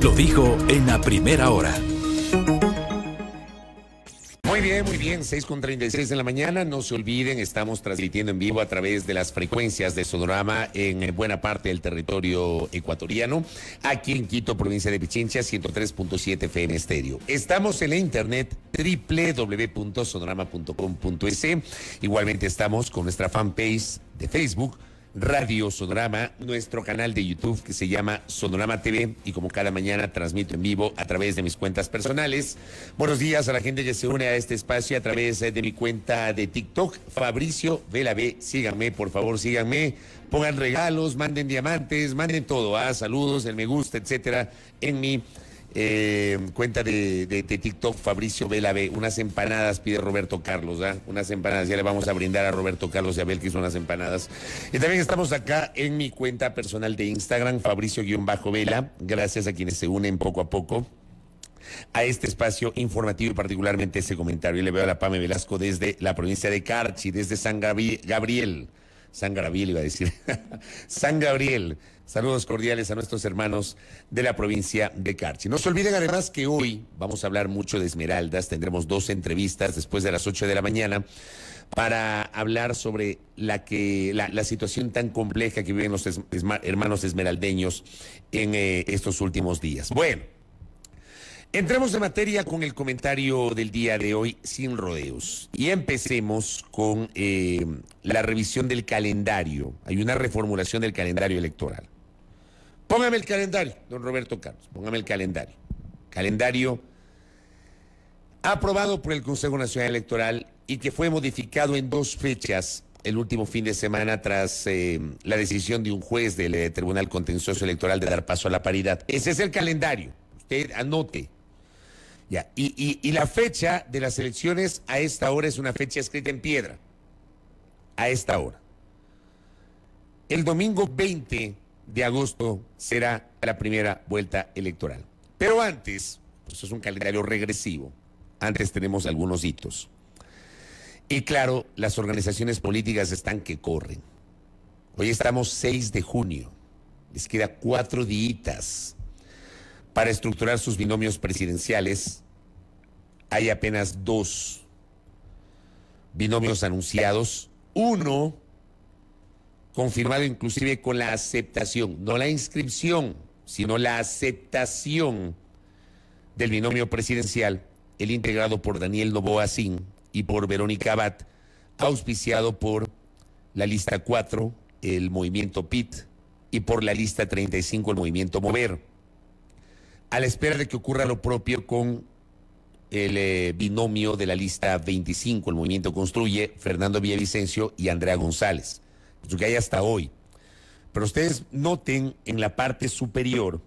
Lo dijo en la primera hora. Muy bien, 6:36 de la mañana. No se olviden, estamos transmitiendo en vivo a través de las frecuencias de Sonorama en buena parte del territorio ecuatoriano, aquí en Quito, provincia de Pichincha, 103.7 FM Estéreo. Estamos en la internet www.sonorama.com.es. Igualmente estamos con nuestra fanpage de Facebook, Radio Sonorama, nuestro canal de YouTube que se llama Sonorama TV, y como cada mañana transmito en vivo a través de mis cuentas personales. Buenos días a la gente que se une a este espacio a través de mi cuenta de TikTok, Fabricio Vela B. Síganme, por favor, síganme, pongan regalos, manden diamantes, manden todo, saludos, el me gusta, etcétera, en mi cuenta de TikTok, Fabricio Vela B. Unas empanadas pide Roberto Carlos, unas empanadas, ya le vamos a brindar a Roberto Carlos y a Abel, que hizo unas empanadas. Y también estamos acá en mi cuenta personal de Instagram, Fabricio-Vela. Gracias a quienes se unen poco a poco a este espacio informativo y particularmente ese comentario. Y le veo a la Pame Velasco desde la provincia de Carchi, desde San Gabriel, iba a decir, San Gabriel. Saludos cordiales a nuestros hermanos de la provincia de Carchi. No se olviden además que hoy vamos a hablar mucho de Esmeraldas. Tendremos 2 entrevistas después de las 8 de la mañana para hablar sobre la situación tan compleja que viven los hermanos esmeraldeños en estos últimos días. Bueno, entremos en materia con el comentario del día de hoy sin rodeos. Y empecemos con la revisión del calendario. Hay una reformulación del calendario electoral. Póngame el calendario, don Roberto Carlos, póngame el calendario. Calendario aprobado por el Consejo Nacional Electoral y que fue modificado en 2 fechas el último fin de semana tras la decisión de un juez del Tribunal Contencioso Electoral de dar paso a la paridad. Ese es el calendario, usted anote. Ya. Y la fecha de las elecciones a esta hora es una fecha escrita en piedra. A esta hora. El domingo 20 de agosto será la primera vuelta electoral. Pero antes, pues es un calendario regresivo. Antes tenemos algunos hitos. Y claro, las organizaciones políticas están que corren. Hoy estamos 6 de junio. Les queda 4 días para estructurar sus binomios presidenciales. Hay apenas 2 binomios anunciados. Uno confirmado inclusive con la aceptación, no la inscripción, sino la aceptación del binomio presidencial, el integrado por Daniel Noboa Sin y por Verónica Abad, auspiciado por la lista 4, el movimiento PIT, y por la lista 35, el movimiento Mover, a la espera de que ocurra lo propio con el binomio de la lista 25, el movimiento Construye, Fernando Villavicencio y Andrea González. Eso que hay hasta hoy. Pero ustedes noten en la parte superior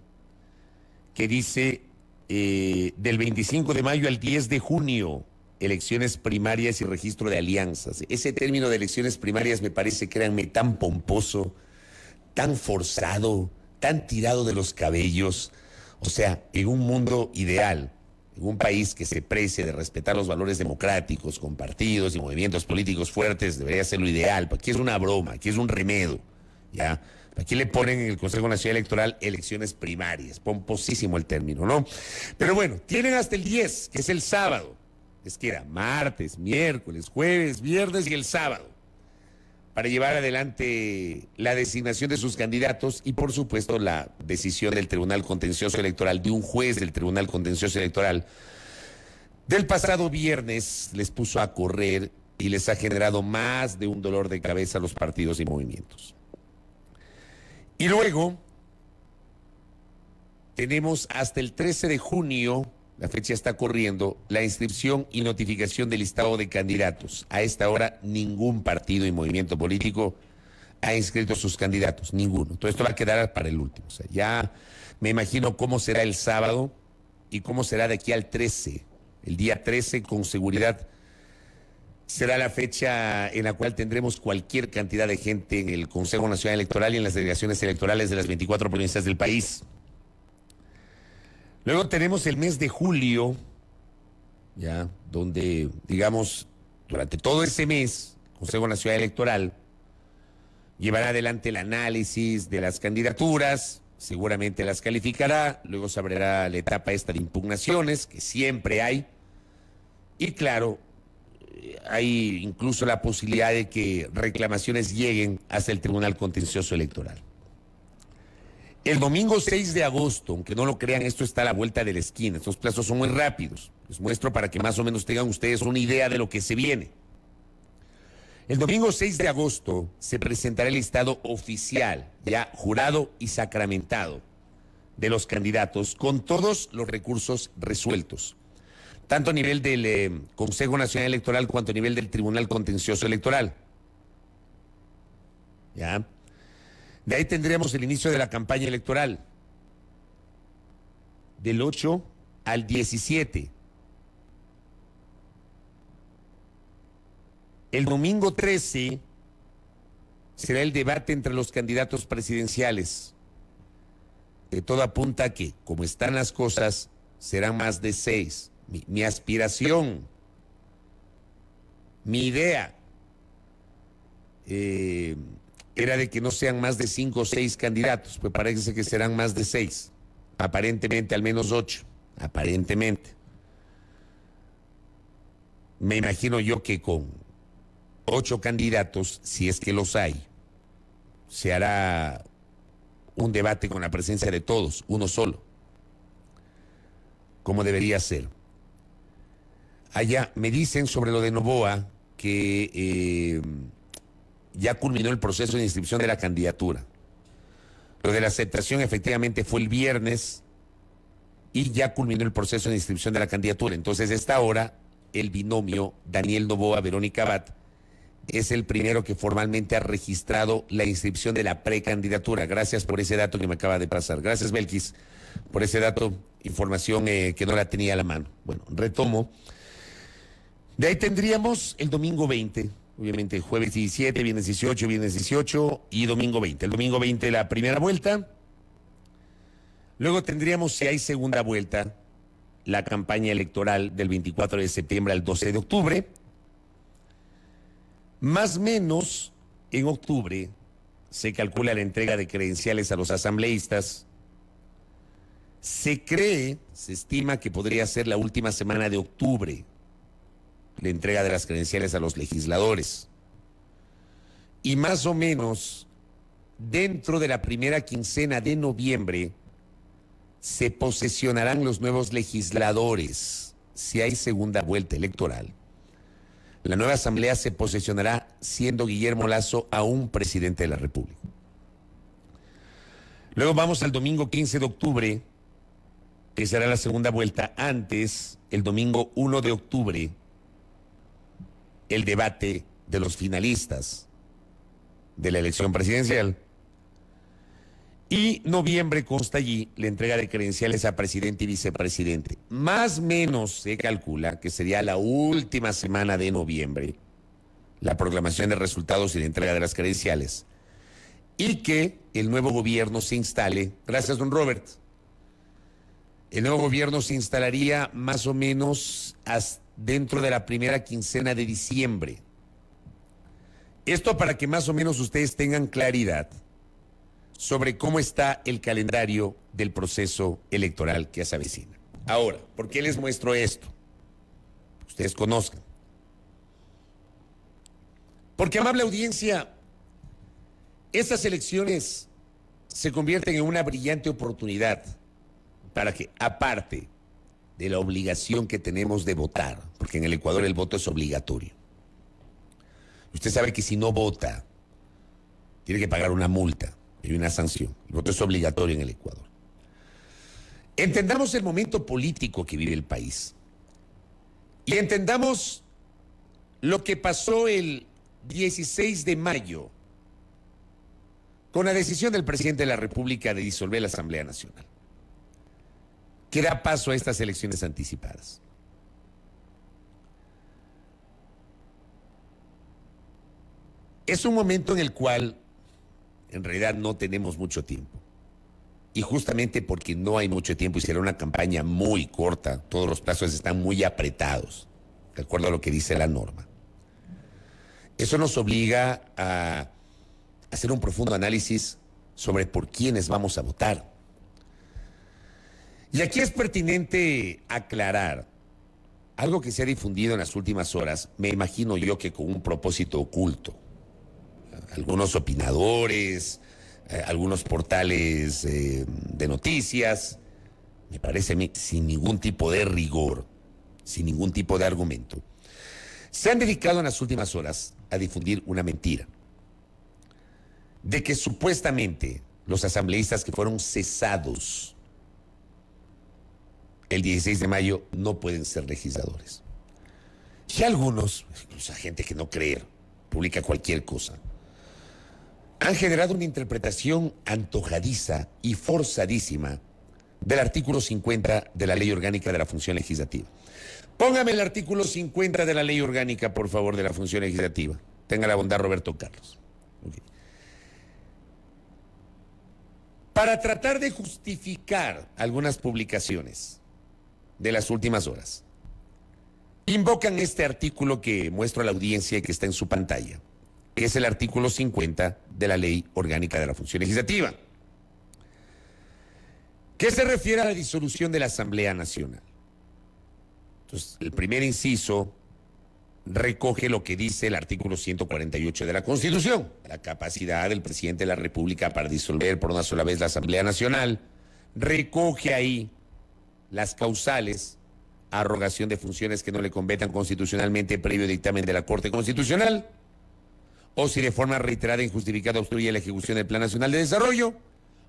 que dice del 25 de mayo al 10 de junio, elecciones primarias y registro de alianzas. Ese término de elecciones primarias me parece, créanme, tan pomposo, tan forzado, tan tirado de los cabellos. O sea, en un mundo ideal, en un país que se precie de respetar los valores democráticos, con partidos y movimientos políticos fuertes, debería ser lo ideal. Aquí es una broma, aquí es un remedio, ¿ya? Aquí le ponen en el Consejo Nacional Electoral elecciones primarias, pomposísimo el término, ¿no? Pero bueno, tienen hasta el 10, que es el sábado. Es que era martes, miércoles, jueves, viernes y el sábado, para llevar adelante la designación de sus candidatos y, por supuesto, la decisión del Tribunal Contencioso Electoral, de un juez del Tribunal Contencioso Electoral, del pasado viernes les puso a correr y les ha generado más de un dolor de cabeza a los partidos y movimientos. Y luego tenemos hasta el 13 de junio, la fecha está corriendo, la inscripción y notificación del listado de candidatos. A esta hora ningún partido y movimiento político ha inscrito sus candidatos, ninguno. Todo esto va a quedar para el último. O sea, ya me imagino cómo será el sábado y cómo será de aquí al 13. El día 13 con seguridad será la fecha en la cual tendremos cualquier cantidad de gente en el Consejo Nacional Electoral y en las delegaciones electorales de las 24 provincias del país. Luego tenemos el mes de julio, ya, donde, digamos, durante todo ese mes, el Consejo Nacional Electoral llevará adelante el análisis de las candidaturas, seguramente las calificará, luego se abrirá la etapa esta de impugnaciones, que siempre hay, y claro, hay incluso la posibilidad de que reclamaciones lleguen hasta el Tribunal Contencioso Electoral. El domingo 6 de agosto, aunque no lo crean, esto está a la vuelta de la esquina, estos plazos son muy rápidos, les muestro para que más o menos tengan ustedes una idea de lo que se viene. El domingo 6 de agosto se presentará el listado oficial, ya jurado y sacramentado, de los candidatos con todos los recursos resueltos, tanto a nivel del Consejo Nacional Electoral cuanto a nivel del Tribunal Contencioso Electoral. ¿Ya? De ahí tendremos el inicio de la campaña electoral, del 8 al 17. El domingo 13 será el debate entre los candidatos presidenciales. De todo apunta a que, como están las cosas, serán más de 6. Mi aspiración, mi idea, era de que no sean más de 5 o 6 candidatos, pues parece que serán más de 6. Aparentemente al menos 8, aparentemente. Me imagino yo que con 8 candidatos, si es que los hay, se hará un debate con la presencia de todos, uno solo, como debería ser. Allá me dicen sobre lo de Noboa que ya culminó el proceso de inscripción de la candidatura. Lo de la aceptación efectivamente fue el viernes y ya culminó el proceso de inscripción de la candidatura. Entonces, esta hora, el binomio Daniel Noboa-Verónica Abad es el primero que formalmente ha registrado la inscripción de la precandidatura. Gracias por ese dato que me acaba de pasar. Gracias, Belkis, por ese dato, información que no la tenía a la mano. Bueno, retomo. De ahí tendríamos el domingo 20, obviamente jueves 17, viernes 18 y domingo 20. El domingo 20 la primera vuelta. Luego tendríamos, si hay segunda vuelta, la campaña electoral del 24 de septiembre al 12 de octubre. Más o menos en octubre se calcula la entrega de credenciales a los asambleístas. Se cree, se estima que podría ser la última semana de octubre la entrega de las credenciales a los legisladores. Y más o menos dentro de la primera quincena de noviembre se posesionarán los nuevos legisladores si hay segunda vuelta electoral. La nueva asamblea se posesionará siendo Guillermo Lasso aún presidente de la República. Luego vamos al domingo 15 de octubre, que será la segunda vuelta. Antes, el domingo 1 de octubre, el debate de los finalistas de la elección presidencial. Y noviembre consta allí la entrega de credenciales a presidente y vicepresidente. Más o menos se calcula que sería la última semana de noviembre la proclamación de resultados y la entrega de las credenciales. Y que el nuevo gobierno se instale. Gracias, don Robert. El nuevo gobierno se instalaría más o menos dentro de la primera quincena de diciembre. Esto para que más o menos ustedes tengan claridad sobre cómo está el calendario del proceso electoral que se avecina. Ahora, ¿por qué les muestro esto? Ustedes conozcan. Porque, amable audiencia, estas elecciones se convierten en una brillante oportunidad para que, aparte de la obligación que tenemos de votar, porque en el Ecuador el voto es obligatorio. Usted sabe que si no vota, tiene que pagar una multa y una sanción. El voto es obligatorio en el Ecuador. Entendamos el momento político que vive el país. Y entendamos lo que pasó el 16 de mayo con la decisión del presidente de la República de disolver la Asamblea Nacional, que da paso a estas elecciones anticipadas. Es un momento en el cual en realidad no tenemos mucho tiempo. Y justamente porque no hay mucho tiempo y será una campaña muy corta, todos los plazos están muy apretados, de acuerdo a lo que dice la norma. Eso nos obliga a hacer un profundo análisis sobre por quiénes vamos a votar. Y aquí es pertinente aclarar algo que se ha difundido en las últimas horas, me imagino yo que con un propósito oculto. Algunos opinadores, algunos portales de noticias, me parece a mí, sin ningún tipo de rigor, sin ningún tipo de argumento, se han dedicado en las últimas horas a difundir una mentira de que supuestamente los asambleístas que fueron cesados el 16 de mayo no pueden ser legisladores. Y algunos, incluso gente que no cree, publica cualquier cosa, han generado una interpretación antojadiza y forzadísima del artículo 50 de la Ley Orgánica de la Función Legislativa. Póngame el artículo 50 de la Ley Orgánica, por favor, de la Función Legislativa. Tenga la bondad, Roberto Carlos. Okay. Para tratar de justificar algunas publicaciones de las últimas horas, invocan este artículo que muestro a la audiencia y que está en su pantalla, que es el artículo 50 de la Ley Orgánica de la Función Legislativa, que se refiere a la disolución de la Asamblea Nacional. Entonces, el primer inciso recoge lo que dice el artículo 148 de la Constitución, la capacidad del presidente de la República para disolver por una sola vez la Asamblea Nacional. Recoge ahí las causales, arrogación de funciones que no le competan constitucionalmente previo dictamen de la Corte Constitucional, o si de forma reiterada e injustificada obstruye la ejecución del Plan Nacional de Desarrollo,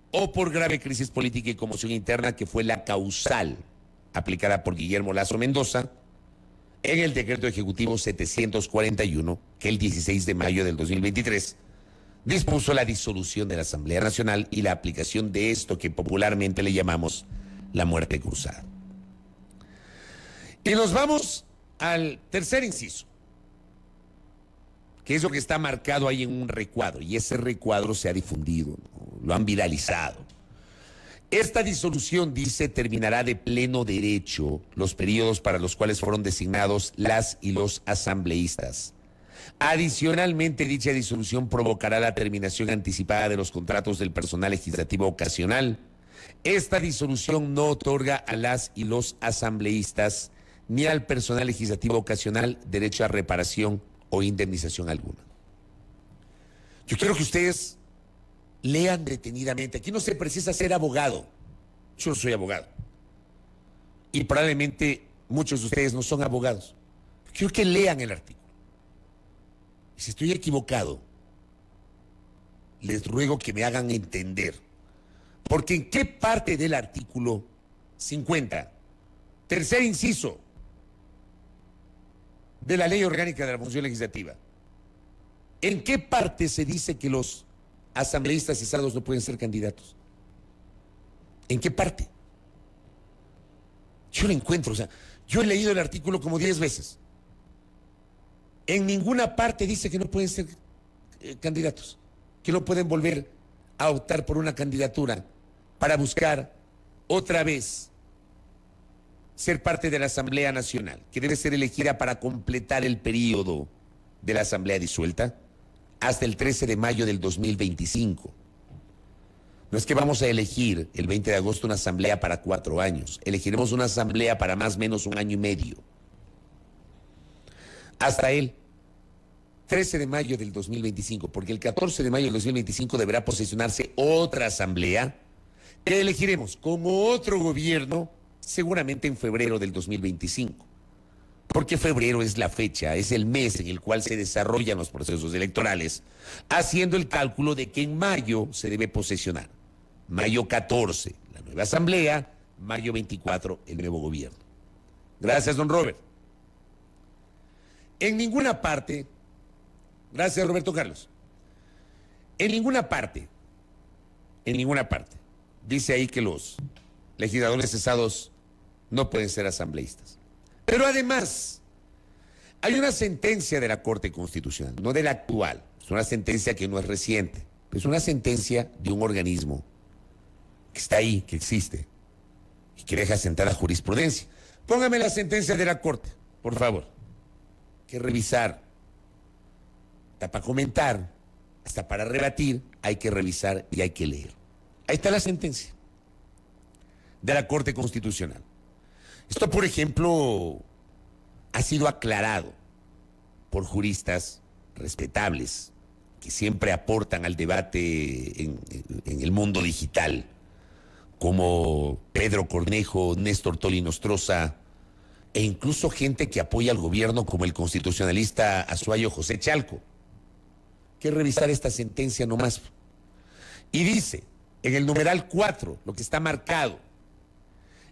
o por grave crisis política y conmoción interna, que fue la causal aplicada por Guillermo Lasso Mendoza en el decreto ejecutivo 741, que el 16 de mayo del 2023 dispuso la disolución de la Asamblea Nacional y la aplicación de esto que popularmente le llamamos la muerte cruzada. Y nos vamos al tercer inciso, que es lo que está marcado ahí en un recuadro, y ese recuadro se ha difundido, lo han viralizado. Esta disolución, dice, terminará de pleno derecho los periodos para los cuales fueron designados las y los asambleístas. Adicionalmente, dicha disolución provocará la terminación anticipada de los contratos del personal legislativo ocasional. Esta disolución no otorga a las y los asambleístas ni al personal legislativo ocasional derecho a reparación o indemnización alguna. Yo quiero que ustedes lean detenidamente. Aquí no se precisa ser abogado. Yo no soy abogado. Y probablemente muchos de ustedes no son abogados. Quiero que lean el artículo. Y si estoy equivocado, les ruego que me hagan entender. Porque ¿en qué parte del artículo 50, tercer inciso de la Ley Orgánica de la Función Legislativa, en qué parte se dice que los asambleístas cesados no pueden ser candidatos? ¿En qué parte? Yo lo encuentro, o sea, yo he leído el artículo como 10 veces. En ninguna parte dice que no pueden ser candidatos, que no pueden volver a optar por una candidatura para buscar otra vez ser parte de la Asamblea Nacional, que debe ser elegida para completar el periodo de la Asamblea disuelta hasta el 13 de mayo del 2025. No es que vamos a elegir el 20 de agosto una asamblea para 4 años. Elegiremos una asamblea para más o menos 1 año y medio. Hasta el 13 de mayo del 2025, porque el 14 de mayo del 2025 deberá posesionarse otra asamblea que elegiremos como otro gobierno seguramente en febrero del 2025. Porque febrero es la fecha, es el mes en el cual se desarrollan los procesos electorales, haciendo el cálculo de que en mayo se debe posesionar. Mayo 14, la nueva asamblea, mayo 24, el nuevo gobierno. Gracias, don Robert. En ninguna parte, gracias, Roberto Carlos, en ninguna parte, dice ahí que los legisladores cesados no pueden ser asambleístas. Pero además, hay una sentencia de la Corte Constitucional, no de la actual, es una sentencia que no es reciente, es una sentencia de un organismo que está ahí, que existe, y que deja sentada jurisprudencia. Póngame la sentencia de la Corte, por favor. Hay que revisar, está para comentar, hasta para rebatir hay que revisar y hay que leer. Ahí está la sentencia de la Corte Constitucional. Esto, por ejemplo, ha sido aclarado por juristas respetables que siempre aportan al debate en el mundo digital, como Pedro Cornejo, Néstor Tolinostroza, e incluso gente que apoya al gobierno como el constitucionalista Azuayo José Chalco. Que revisar esta sentencia nomás. Y dice, en el numeral 4, lo que está marcado,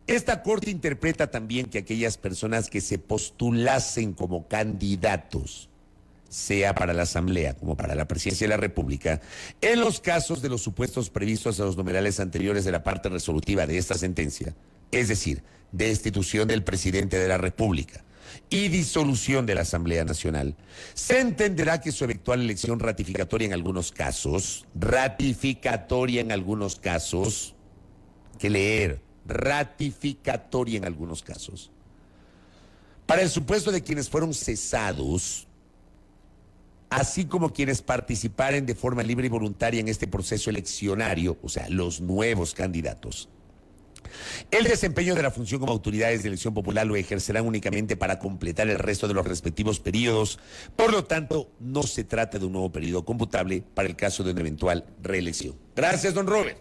esta Corte interpreta también que aquellas personas que se postulasen como candidatos, sea para la Asamblea como para la Presidencia de la República, en los casos de los supuestos previstos en los numerales anteriores de la parte resolutiva de esta sentencia, es decir, destitución del presidente de la República y disolución de la Asamblea Nacional, se entenderá que su eventual elección ratificatoria en algunos casos, que leer, ratificatoria en algunos casos, para el supuesto de quienes fueron cesados, así como quienes participaren de forma libre y voluntaria en este proceso eleccionario, o sea, los nuevos candidatos. El desempeño de la función como autoridades de elección popular lo ejercerán únicamente para completar el resto de los respectivos periodos. Por lo tanto, no se trata de un nuevo periodo computable para el caso de una eventual reelección. Gracias, don Robert.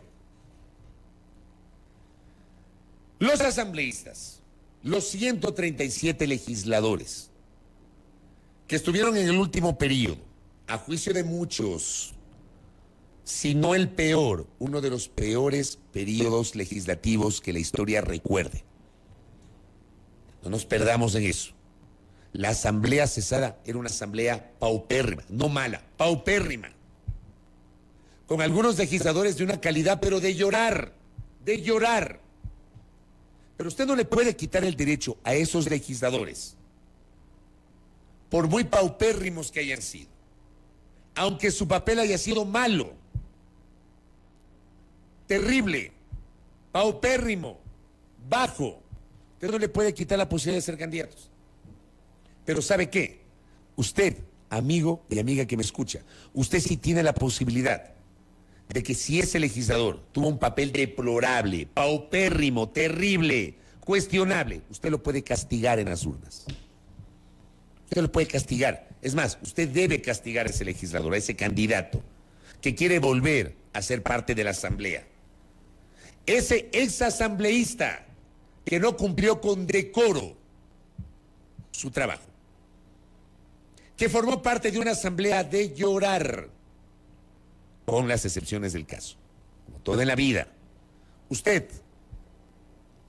Los asambleístas, los 137 legisladores que estuvieron en el último periodo, a juicio de muchos, si no el peor, uno de los peores periodos legislativos que la historia recuerde. No nos perdamos en eso. La asamblea cesada era una asamblea paupérrima, no mala, paupérrima, con algunos legisladores de una calidad, pero de llorar. Pero usted no le puede quitar el derecho a esos legisladores, por muy paupérrimos que hayan sido, aunque su papel haya sido malo, terrible, paupérrimo, bajo. Usted no le puede quitar la posibilidad de ser candidatos. Pero ¿sabe qué? Usted, amigo y amiga que me escucha, usted sí tiene la posibilidad de que si ese legislador tuvo un papel deplorable, paupérrimo, terrible, cuestionable, usted lo puede castigar en las urnas. Usted lo puede castigar. Es más, usted debe castigar a ese legislador, a ese candidato que quiere volver a ser parte de la asamblea. Ese exasambleísta que no cumplió con decoro su trabajo, que formó parte de una asamblea de llorar, con las excepciones del caso, como todo en la vida. Usted,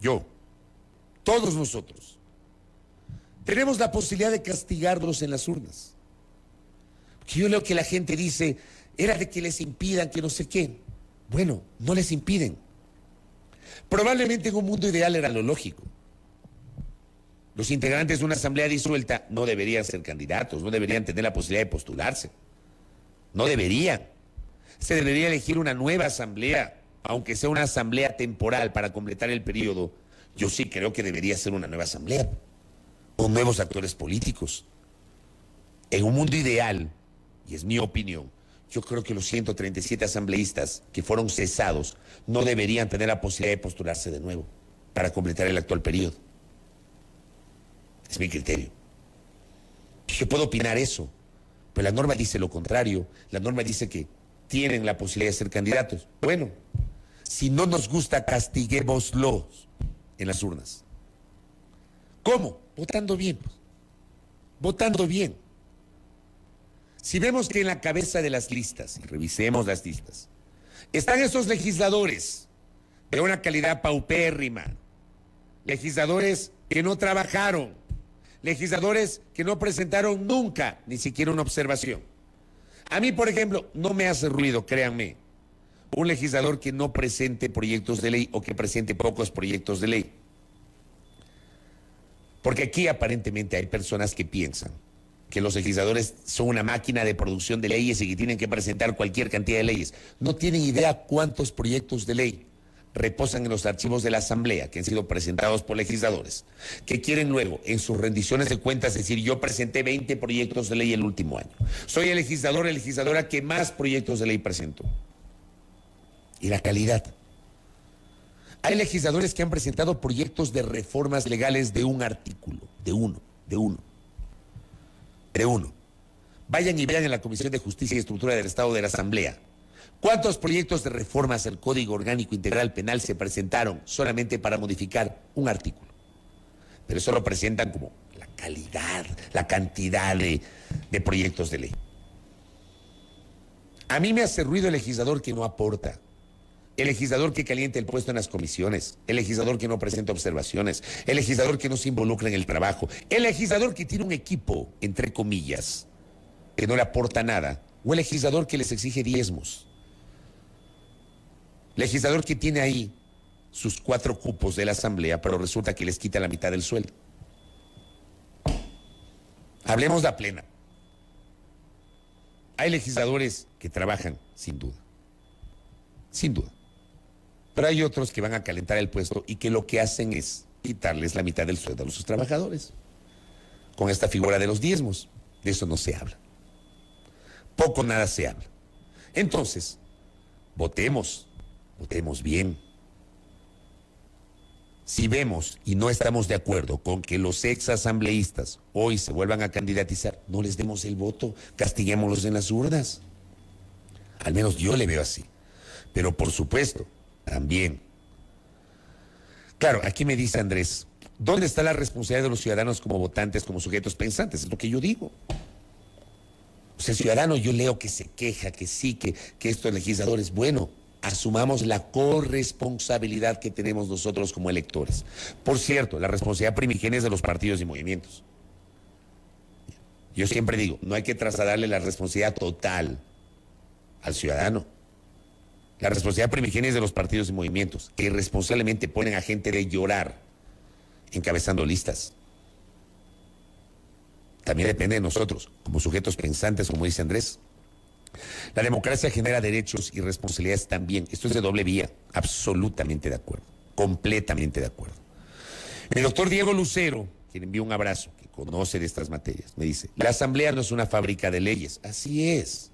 yo, todos nosotros, tenemos la posibilidad de castigarlos en las urnas. Porque yo leo que la gente dice, era de que les impidan, que no sé qué. Bueno, no les impiden. Probablemente en un mundo ideal era lo lógico. Los integrantes de una asamblea disuelta no deberían ser candidatos, no deberían tener la posibilidad de postularse. No deberían. Se debería elegir una nueva asamblea, aunque sea una asamblea temporal para completar el periodo. Yo sí creo que debería ser una nueva asamblea, con nuevos actores políticos. En un mundo ideal, y es mi opinión, yo creo que los 137 asambleístas que fueron cesados no deberían tener la posibilidad de postularse de nuevo para completar el actual periodo. Es mi criterio. Yo puedo opinar eso, pero la norma dice lo contrario. La norma dice que tienen la posibilidad de ser candidatos. Bueno, si no nos gusta, castiguémoslos en las urnas. ¿Cómo? Votando bien. Votando bien. Si vemos que en la cabeza de las listas, y revisemos las listas, están esos legisladores de una calidad paupérrima, legisladores que no trabajaron, legisladores que no presentaron nunca ni siquiera una observación. A mí, por ejemplo, no me hace ruido, créanme, un legislador que no presente proyectos de ley o que presente pocos proyectos de ley. Porque aquí aparentemente hay personas que piensan que los legisladores son una máquina de producción de leyes y que tienen que presentar cualquier cantidad de leyes. No tienen idea cuántos proyectos de ley reposan en los archivos de la Asamblea, que han sido presentados por legisladores, que quieren luego, en sus rendiciones de cuentas, decir, yo presenté 20 proyectos de ley el último año. Soy el legislador, legisladora que más proyectos de ley presentó. Y la calidad. Hay legisladores que han presentado proyectos de reformas legales de un artículo, de uno. Vayan y vean en la Comisión de Justicia y Estructura del Estado de la Asamblea. ¿Cuántos proyectos de reformas al Código Orgánico Integral Penal se presentaron solamente para modificar un artículo? Pero eso lo presentan como la calidad, la cantidad de proyectos de ley. A mí me hace ruido el legislador que no aporta, el legislador que calienta el puesto en las comisiones, el legislador que no presenta observaciones, el legislador que no se involucra en el trabajo, el legislador que tiene un equipo, entre comillas, que no le aporta nada, o el legislador que les exige diezmos. Legislador que tiene ahí sus 4 cupos de la Asamblea, pero resulta que les quita la mitad del sueldo. Hablemos la plena. Hay legisladores que trabajan, sin duda. Sin duda. Pero hay otros que van a calentar el puesto y que lo que hacen es quitarles la mitad del sueldo a sus trabajadores. Con esta figura de los diezmos. De eso no se habla. Poco o nada se habla. Entonces, votemos bien. Si vemos y no estamos de acuerdo con que los exasambleístas hoy se vuelvan a candidatizar, no les demos el voto, castiguémoslos en las urnas. Al menos yo le veo así. Pero por supuesto, también. Claro, aquí me dice Andrés, ¿dónde está la responsabilidad de los ciudadanos como votantes, como sujetos pensantes? Es lo que yo digo. O sea, el ciudadano yo leo que se queja, que sí, que estos legisladores, bueno, asumamos la corresponsabilidad que tenemos nosotros como electores. Por cierto, la responsabilidad primigenia es de los partidos y movimientos. Yo siempre digo, no hay que trasladarle la responsabilidad total al ciudadano. La responsabilidad primigenia es de los partidos y movimientos, que irresponsablemente ponen a gente de llorar encabezando listas. También depende de nosotros, como sujetos pensantes, como dice Andrés. La democracia genera derechos y responsabilidades también. Esto es de doble vía. Absolutamente de acuerdo. Completamente de acuerdo. El doctor Diego Lucero, quien envió un abrazo, que conoce de estas materias, me dice, la Asamblea no es una fábrica de leyes. Así es.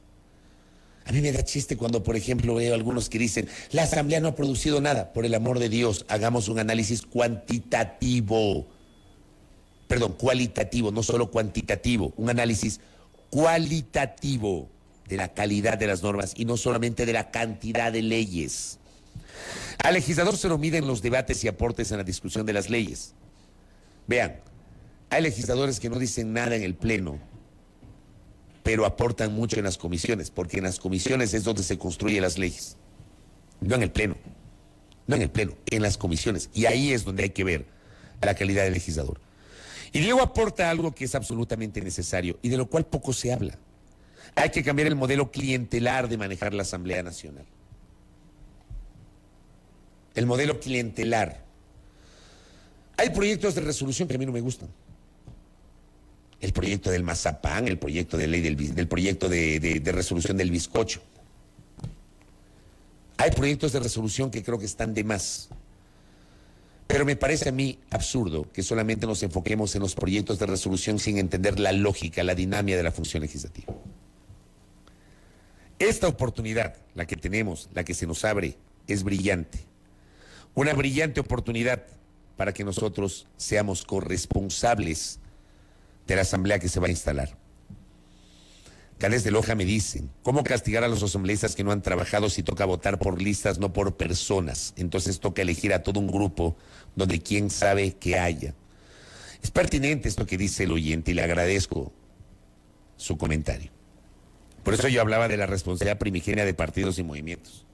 A mí me da chiste cuando, por ejemplo, veo algunos que dicen, la Asamblea no ha producido nada. Por el amor de Dios, hagamos un análisis cuantitativo. Perdón, cualitativo, no solo cuantitativo. Un análisis cualitativo de la calidad de las normas y no solamente de la cantidad de leyes. Al legislador se lo miden los debates y aportes en la discusión de las leyes. Vean, hay legisladores que no dicen nada en el pleno, pero aportan mucho en las comisiones, porque en las comisiones es donde se construyen las leyes. No en el pleno, en las comisiones. Y ahí es donde hay que ver la calidad del legislador. Y Diego aporta algo que es absolutamente necesario y de lo cual poco se habla. Hay que cambiar el modelo clientelar de manejar la Asamblea Nacional. El modelo clientelar. Hay proyectos de resolución que a mí no me gustan. El proyecto del mazapán, el proyecto de ley del proyecto de resolución del bizcocho. Hay proyectos de resolución que creo que están de más. Pero me parece a mí absurdo que solamente nos enfoquemos en los proyectos de resolución sin entender la lógica, la dinámica de la función legislativa. Esta oportunidad, la que tenemos, la que se nos abre, es brillante. Una brillante oportunidad para que nosotros seamos corresponsables de la asamblea que se va a instalar. Cales de Loja me dicen, ¿cómo castigar a los asambleístas que no han trabajado si toca votar por listas, no por personas? Entonces toca elegir a todo un grupo donde quién sabe que haya. Es pertinente esto que dice el oyente y le agradezco su comentario. Por eso yo hablaba de la responsabilidad primigenia de partidos y movimientos.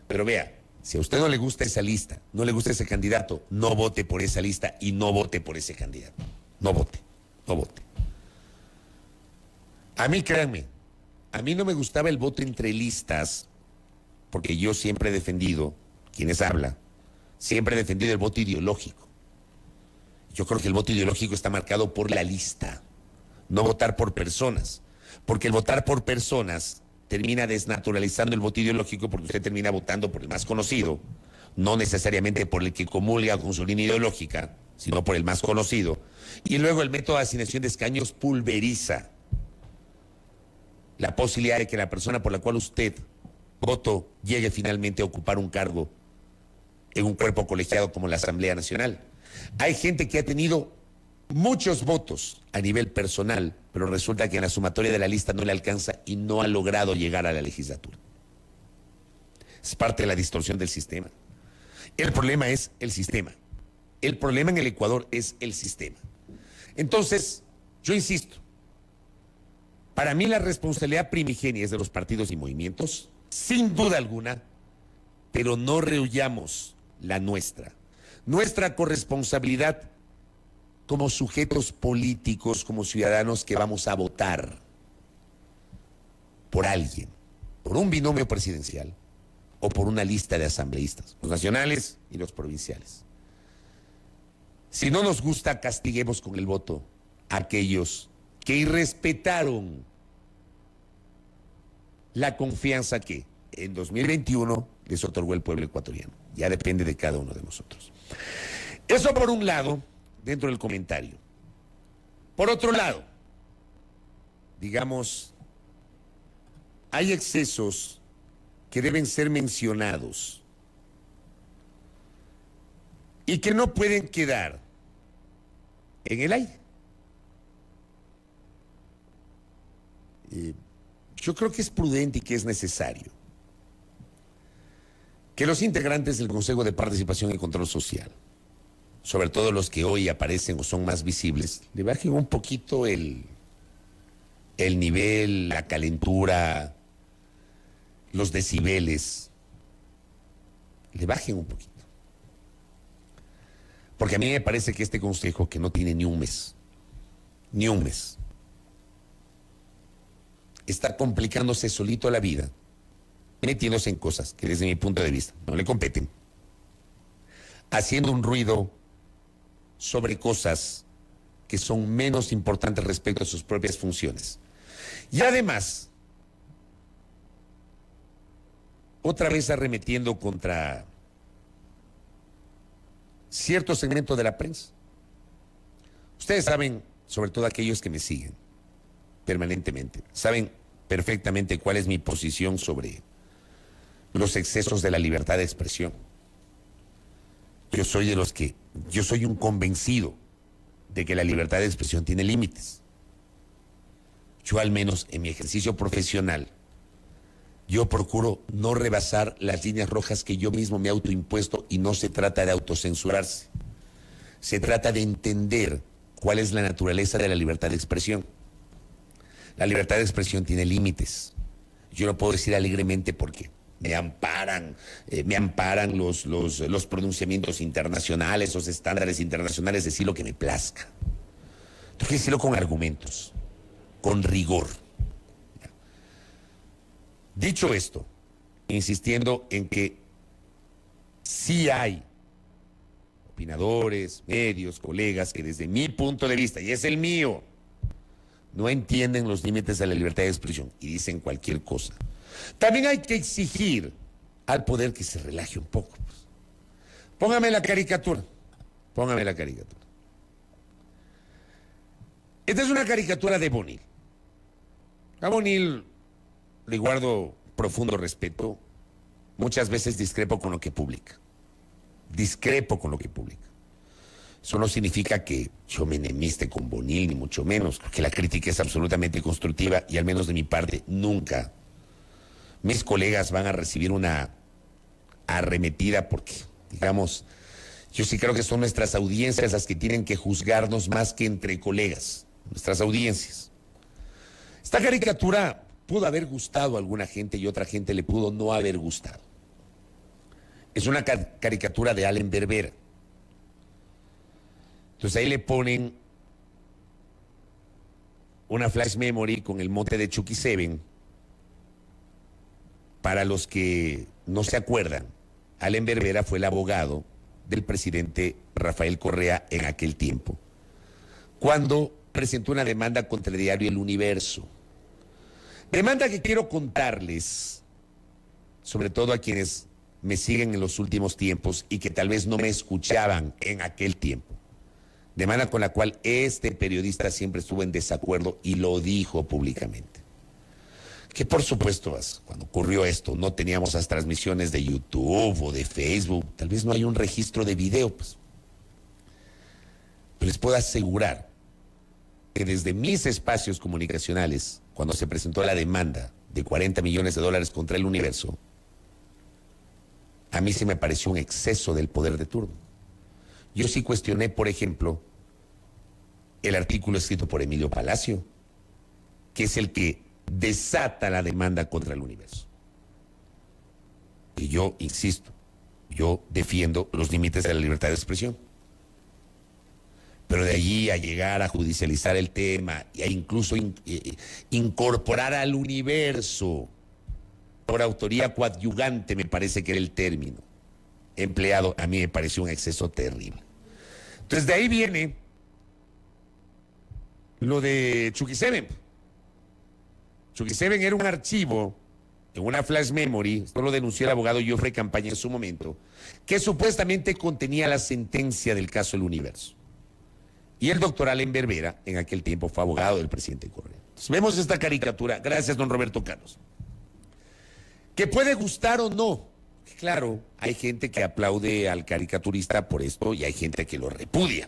Pero vea, si a usted no le gusta esa lista, no le gusta ese candidato, no vote por esa lista y no vote por ese candidato. No vote. A mí, créanme, a mí no me gustaba el voto entre listas, porque yo siempre he defendido, quienes hablan, siempre he defendido el voto ideológico. Yo creo que el voto ideológico está marcado por la lista, no votar por personas. Porque el votar por personas termina desnaturalizando el voto ideológico porque usted termina votando por el más conocido no necesariamente por el que comulga con su línea ideológica, sino por el más conocido. Y luego el método de asignación de escaños pulveriza la posibilidad de que la persona por la cual usted votó llegue finalmente a ocupar un cargo en un cuerpo colegiado como la Asamblea Nacional. Hay gente que ha tenido muchos votos a nivel personal, pero resulta que en la sumatoria de la lista no le alcanza y no ha logrado llegar a la legislatura. Es parte de la distorsión del sistema. El problema es el sistema. El problema en el Ecuador es el sistema. Entonces, yo insisto, para mí la responsabilidad primigenia es de los partidos y movimientos, sin duda alguna, pero no rehuyamos la nuestra. Nuestra corresponsabilidad como sujetos políticos, como ciudadanos que vamos a votar por alguien, por un binomio presidencial o por una lista de asambleístas, los nacionales y los provinciales. Si no nos gusta, castiguemos con el voto a aquellos que irrespetaron la confianza que en 2021 les otorgó el pueblo ecuatoriano. Ya depende de cada uno de nosotros. Eso por un lado, dentro del comentario. Por otro lado, digamos, hay excesos que deben ser mencionados y que no pueden quedar en el aire. Yo creo que es prudente y que es necesario que los integrantes del Consejo de Participación y Control Social, sobre todo los que hoy aparecen o son más visibles, le bajen un poquito el nivel, la calentura, los decibeles, le bajen un poquito. Porque a mí me parece que este consejo, que no tiene ni un mes, está complicándose solito la vida, metiéndose en cosas que desde mi punto de vista no le competen, haciendo un ruido sobre cosas que son menos importantes respecto a sus propias funciones. Y además, otra vez arremetiendo contra cierto segmento de la prensa. Ustedes saben, sobre todo aquellos que me siguen permanentemente, saben perfectamente cuál es mi posición sobre los excesos de la libertad de expresión. Yo soy un convencido de que la libertad de expresión tiene límites. Yo, al menos en mi ejercicio profesional, yo procuro no rebasar las líneas rojas que yo mismo me he autoimpuesto, y no se trata de autocensurarse. Se trata de entender cuál es la naturaleza de la libertad de expresión. La libertad de expresión tiene límites. Yo no puedo decir alegremente porque me amparan los pronunciamientos internacionales, los estándares internacionales, decir lo que me plazca. Tengo que decirlo con argumentos, con rigor. Dicho esto, insistiendo en que sí hay opinadores, medios, colegas que desde mi punto de vista, y es el mío, no entienden los límites de la libertad de expresión y dicen cualquier cosa. También hay que exigir al poder que se relaje un poco. Pues. Póngame la caricatura. Esta es una caricatura de Bonil. A Bonil le guardo profundo respeto. Muchas veces discrepo con lo que publica. Eso no significa que yo me enemiste con Bonil, ni mucho menos, porque la crítica es absolutamente constructiva y, al menos de mi parte, nunca mis colegas van a recibir una arremetida, porque, digamos, yo sí creo que son nuestras audiencias las que tienen que juzgarnos más que entre colegas, nuestras audiencias. Esta caricatura pudo haber gustado a alguna gente y otra gente le pudo no haber gustado. Es una caricatura de Allen Berbera. Entonces ahí le ponen una flash memory con el mote de Chucky Seven. Para los que no se acuerdan, Allen Berbera fue el abogado del presidente Rafael Correa en aquel tiempo, cuando presentó una demanda contra el diario El Universo. Demanda que quiero contarles, sobre todo a quienes me siguen en los últimos tiempos y que tal vez no me escuchaban en aquel tiempo. De manera con la cual este periodista siempre estuvo en desacuerdo y lo dijo públicamente. Que por supuesto, cuando ocurrió esto, no teníamos las transmisiones de YouTube o de Facebook, tal vez no hay un registro de video, pues. Pero les puedo asegurar que desde mis espacios comunicacionales, cuando se presentó la demanda de $40 millones contra el Universo, a mí sí me pareció un exceso del poder de turno. Yo sí cuestioné, por ejemplo, el artículo escrito por Emilio Palacio, que es el que desata la demanda contra el Universo. Y yo, insisto, yo defiendo los límites de la libertad de expresión. Pero de allí a llegar a judicializar el tema e incluso incorporar al Universo por autoría coadyuvante, me parece que era el término empleado, a mí me pareció un exceso terrible. Entonces de ahí viene lo de Chucky 7. Chucky 7 era un archivo en una flash memory, esto lo denunció el abogado Joffrey Campaña en su momento, que supuestamente contenía la sentencia del caso El Universo. Y el doctor Allen Berbera, en aquel tiempo, fue abogado del presidente Correa. Entonces, vemos esta caricatura. Gracias, don Roberto Carlos. Que puede gustar o no. Claro, hay gente que aplaude al caricaturista por esto y hay gente que lo repudia.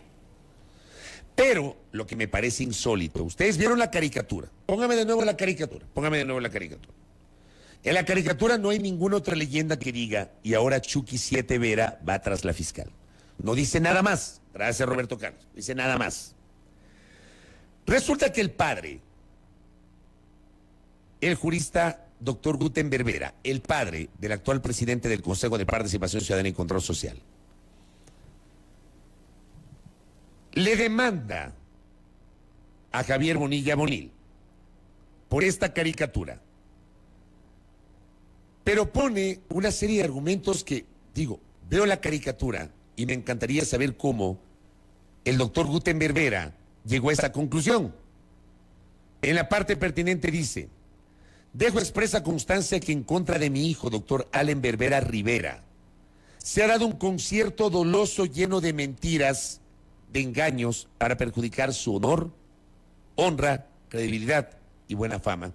Pero lo que me parece insólito, ustedes vieron la caricatura. Póngame de nuevo la caricatura. Póngame de nuevo la caricatura. En la caricatura no hay ninguna otra leyenda que diga, y ahora Chucky 7 Vera va tras la fiscal. No dice nada más. Gracias, Roberto Carlos. Dice nada más. Resulta que el padre, el jurista doctor Guten Berbera, el padre del actual presidente del Consejo de Participación Ciudadana y Control Social, le demanda a Javier Bonilla Bonil por esta caricatura, pero pone una serie de argumentos que, digo, veo la caricatura y me encantaría saber cómo el doctor Guten Berbera llegó a esa conclusión. En la parte pertinente dice: dejo expresa constancia que en contra de mi hijo, doctor Allen Berbera Rivera, se ha dado un concierto doloso lleno de mentiras, de engaños para perjudicar su honor, honra, credibilidad y buena fama,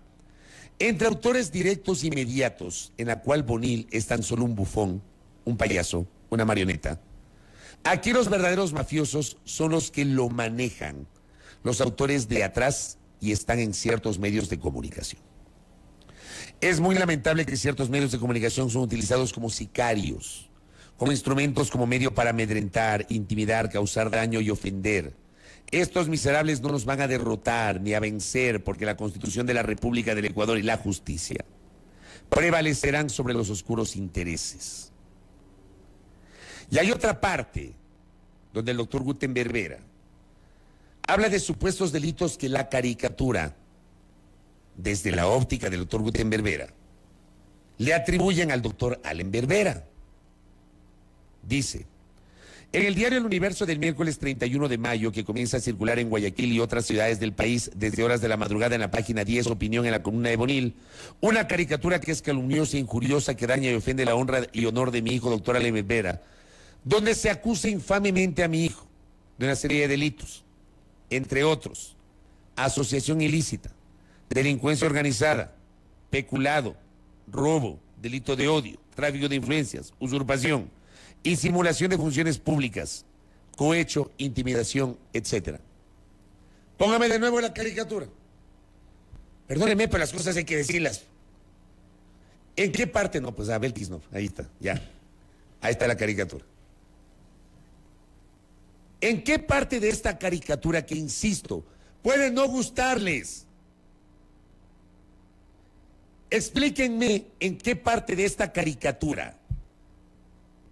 entre autores directos e inmediatos, en la cual Bonil es tan solo un bufón, un payaso, una marioneta. Aquí los verdaderos mafiosos son los que lo manejan, los autores de atrás, y están en ciertos medios de comunicación. Es muy lamentable que ciertos medios de comunicación son utilizados como sicarios, como instrumentos, como medio para amedrentar, intimidar, causar daño y ofender. Estos miserables no nos van a derrotar ni a vencer, porque la Constitución de la República del Ecuador y la justicia prevalecerán sobre los oscuros intereses. Y hay otra parte donde el doctor Guten Berbera habla de supuestos delitos que la caricatura, desde la óptica del doctor Guten Berbera, le atribuyen al doctor Allen Berbera. Dice: en el diario El Universo del miércoles 31 de mayo, que comienza a circular en Guayaquil y otras ciudades del país desde horas de la madrugada, en la página 10, opinión en la columna de Bonil, una caricatura que es calumniosa e injuriosa, que daña y ofende la honra y honor de mi hijo, doctor Allen Berbera, donde se acusa infamemente a mi hijo de una serie de delitos, entre otros: asociación ilícita, delincuencia organizada, peculado, robo, delito de odio, tráfico de influencias, usurpación y simulación de funciones públicas, cohecho, intimidación, etc. Póngame de nuevo la caricatura. Perdónenme, pero las cosas hay que decirlas. ¿En qué parte? No, pues a Belkis no, ahí está, ya. Ahí está la caricatura. ¿En qué parte de esta caricatura, que insisto, puede no gustarles? Explíquenme en qué parte de esta caricatura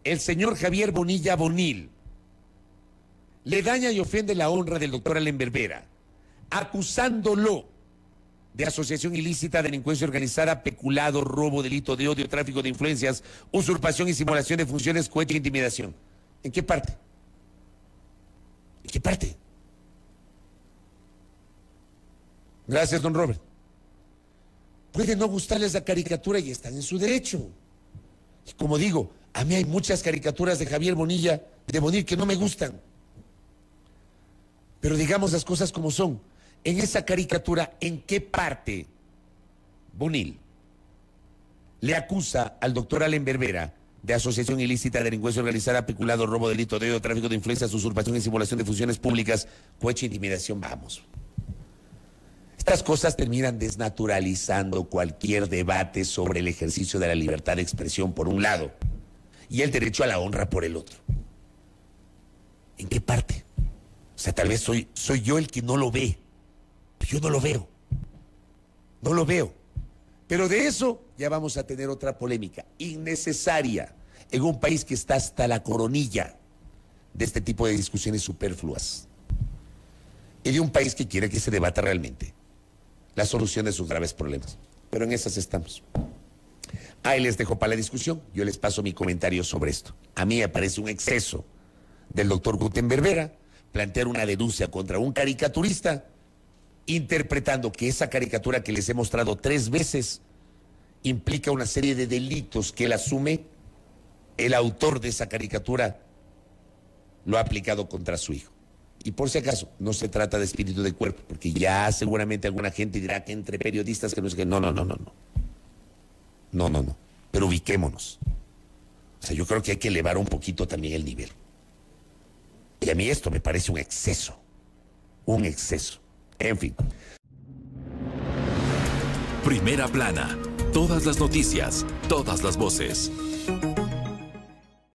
el señor Javier Bonilla Bonil le daña y ofende la honra del doctor Allen Berbera, acusándolo de asociación ilícita, delincuencia organizada, peculado, robo, delito de odio, tráfico de influencias, usurpación y simulación de funciones, cohecho e intimidación. ¿En qué parte? ¿En qué parte? Gracias, don Robert. Puede no gustarles la caricatura y están en su derecho. Y como digo, A mí hay muchas caricaturas de Javier Bonilla, de Bonilla, que no me gustan. Pero digamos las cosas como son. En esa caricatura, ¿en qué parte Bonilla le acusa al doctor Allen Berbera de asociación ilícita, delincuencia organizada, peculado, robo, delito de odio, tráfico de influencias, usurpación y simulación de funciones públicas, cohecho, intimidación? Vamos. Estas cosas terminan desnaturalizando cualquier debate sobre el ejercicio de la libertad de expresión por un lado y el derecho a la honra por el otro. ¿En qué parte? O sea, tal vez soy yo el que no lo ve. Yo no lo veo. No lo veo. Pero de eso ya vamos a tener otra polémica innecesaria en un país que está hasta la coronilla de este tipo de discusiones superfluas. Y de un país que quiere que se debata realmente la solución de sus graves problemas. Pero en esas estamos. Ahí les dejo para la discusión. Yo les paso mi comentario sobre esto. A mí me parece un exceso del doctor Gutenberg Vera plantear una denuncia contra un caricaturista, interpretando que esa caricatura que les he mostrado 3 veces implica una serie de delitos que él asume. El autor de esa caricatura lo ha aplicado contra su hijo. Y por si acaso, no se trata de espíritu de cuerpo, porque ya seguramente alguna gente dirá que entre periodistas que no sé qué. No. No. Pero ubiquémonos. O sea, yo creo que hay que elevar un poquito también el nivel. Y a mí esto me parece un exceso. Un exceso. En fin. Primera plana. Todas las noticias, todas las voces.